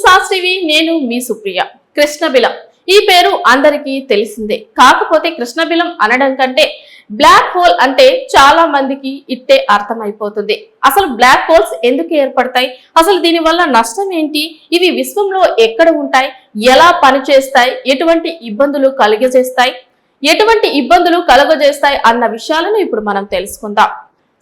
Sauce TV నేను మీ సుప్రియ. కృష్ణబిలం ఈ పేరు అందరికీ తెలిసిందే. కాకపోతే కృష్ణబిలం అనడం కంటే బ్లాక్ హోల్ అంటే చాలా మందికి ఇట్టే అర్థమైపోతుంది. అసలు బ్లాక్ హోల్స్ ఎందుకు ఏర్పడతాయి, అసలు దీని వల్ల నష్టం ఏంటి, ఇవి విశ్వంలో ఎక్కడ ఉంటాయి, ఎలా పనిచేస్తాయి, ఎటువంటి ఇబ్బందులు కలుగజేస్తాయి అన్న విషయాలను ఇప్పుడు మనం తెలుసుకుందాం.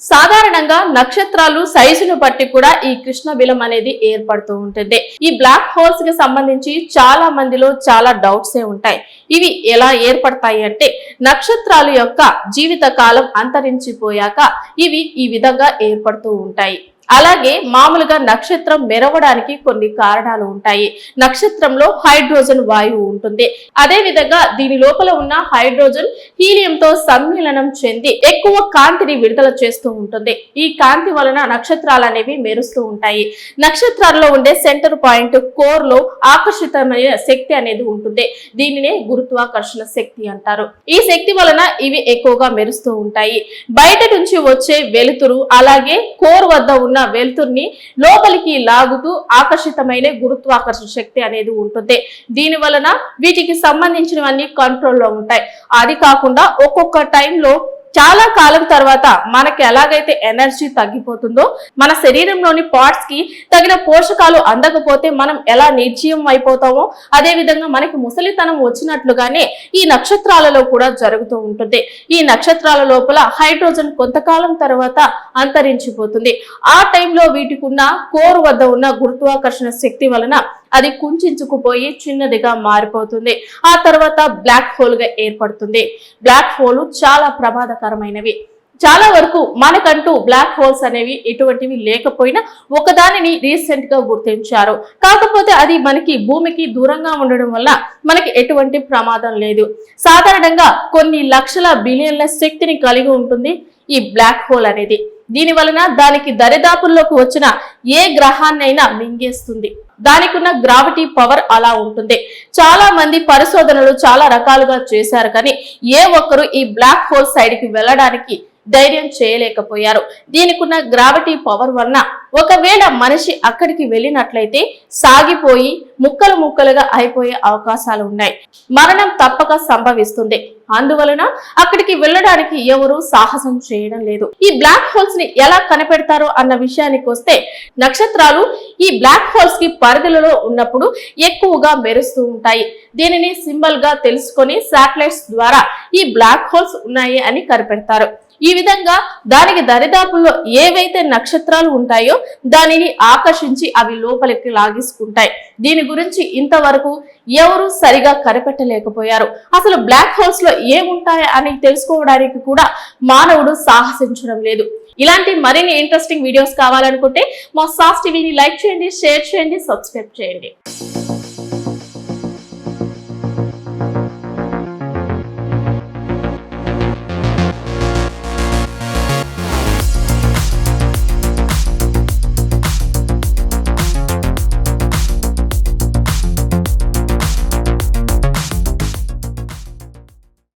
సాధారణంగా నక్షత్రాలు సైజును బట్టి కూడా ఈ కృష్ణబిలం అనేది ఏర్పడుతూ ఉంటుంది. ఈ బ్లాక్ హోల్స్ కి సంబంధించి చాలా మందిలో చాలా డౌట్స్ ఉంటాయి. ఇవి ఎలా ఏర్పడతాయి అంటే, నక్షత్రాల యొక్క జీవిత కాలం అంతరించిపోయాక ఇవి ఈ విధంగా ఏర్పడుతూ ఉంటాయి. అలాగే మామూలుగా నక్షత్రం మెరవడానికి కొన్ని కారణాలు ఉంటాయి. నక్షత్రంలో హైడ్రోజన్ వాయువు ఉంటుంది. అదే విధంగా దీని లోపల ఉన్న హైడ్రోజన్ హీలియంతో సమ్మేళనం చెంది ఎక్కువ కాంతిని విడుదల చేస్తూ ఉంటుంది. ఈ కాంతి వలన నక్షత్రాలు అనేవి మెరుస్తూ ఉంటాయి. నక్షత్రాల్లో ఉండే సెంటర్ పాయింట్ కోర్ లో ఆకర్షితమైన శక్తి అనేది ఉంటుంది. దీనినే గురుత్వాకర్షణ శక్తి అంటారు. ఈ శక్తి వలన ఇవి ఎక్కువగా మెరుస్తూ ఉంటాయి. బయట నుంచి వచ్చే వెలుతురు అలాగే కోర్ వద్ద ఉన్న వెలుతుర్ని లోపలికి లాగుతూ ఆకర్షితమైన గురుత్వాకర్షణ శక్తి అనేది ఉంటుంది. దీని వలన వీటికి సంబంధించినవన్నీ కంట్రోల్లో ఉంటాయి. అది కాకుండా ఒక్కొక్క టైంలో చాలా కాలం తర్వాత మనకి ఎలాగైతే ఎనర్జీ తగ్గిపోతుందో, మన శరీరంలోని పార్ట్స్ కి తగిన పోషకాలు అందకపోతే మనం ఎలా నిర్జీవం అయిపోతామో, అదే విధంగా మనకి ముసలితనం వచ్చినట్లుగానే ఈ నక్షత్రాలలో కూడా జరుగుతూ ఉంటుంది. ఈ నక్షత్రాల లోపల హైడ్రోజన్ కొంతకాలం తర్వాత అంతరించిపోతుంది. ఆ టైంలో వీటికి ఉన్న కోర్ వద్ద ఉన్న గురుత్వాకర్షణ శక్తి వలన అది కుంచుకుపోయి చిన్నదిగా మారిపోతుంది. ఆ తర్వాత బ్లాక్ హోల్ గా ఏర్పడుతుంది. బ్లాక్ హోల్ చాలా ప్రమాదకరమైనవి. చాలా వరకు మనకంటూ బ్లాక్ హోల్స్ అనేవి ఎటువంటివి లేకపోయినా ఒకదానిని రీసెంట్ గా గుర్తించారు. కాకపోతే అది మనకి భూమికి దూరంగా ఉండడం వల్ల మనకి ఎటువంటి ప్రమాదం లేదు. సాధారణంగా కొన్ని లక్షల బిలియన్ల శక్తిని కలిగి ఉంటుంది ఈ బ్లాక్ హోల్ అనేది. దీని వలన దానికి దరిదాపుల్లోకి వచ్చిన ఏ గ్రహాన్నైనా మింగేస్తుంది. దానికి ఉన్న గ్రావిటీ పవర్ అలా ఉంటుంది. చాలా మంది పరిశోధనలు చాలా రకాలుగా చేశారు, కానీ ఏ ఒక్కరు ఈ బ్లాక్ హోల్ సైడ్ కి వెళ్ళడానికి ధైర్యం చేయలేకపోయారు. దీనికి ఉన్న గ్రావిటీ పవర్ వలన ఒకవేళ మనిషి అక్కడికి వెళ్ళినట్లయితే సాగిపోయి ముక్కలు ముక్కలుగా అయిపోయే అవకాశాలు ఉన్నాయి. మరణం తప్పక సంభవిస్తుంది. అందువలన అక్కడికి వెళ్ళడానికి ఎవరు సాహసం చేయడం లేదు. ఈ బ్లాక్ హోల్స్ ని ఎలా కనిపెడతారో అన్న విషయానికి వస్తే, నక్షత్రాలు ఈ బ్లాక్ హోల్స్ కి పరిధిలో ఉన్నప్పుడు ఎక్కువగా మెరుస్తూ ఉంటాయి. దీనిని సింబల్ గా తెలుసుకొని శాటిలైట్స్ ద్వారా ఈ బ్లాక్ హోల్స్ ఉన్నాయి అని కనిపెడతారు. ఈ విధంగా దానికి దరిదాపుల్లో ఏవైతే నక్షత్రాలు ఉంటాయో దానిని ఆకర్షించి అవి లోపలికి లాగేసుకుంటాయి. దీని గురించి ఇంతవరకు ఎవరు సరిగా కనిపెట్టలేకపోయారు. అసలు బ్లాక్ హోల్స్ లో ఏముంటాయి అని తెలుసుకోవడానికి కూడా మానవుడు సాహసించడం లేదు. ఇలాంటి మరిన్ని ఇంట్రెస్టింగ్ వీడియోస్ కావాలనుకుంటే మా సాస్ టీవీని లైక్ చేయండి, షేర్ చేయండి, సబ్స్క్రైబ్ చేయండి.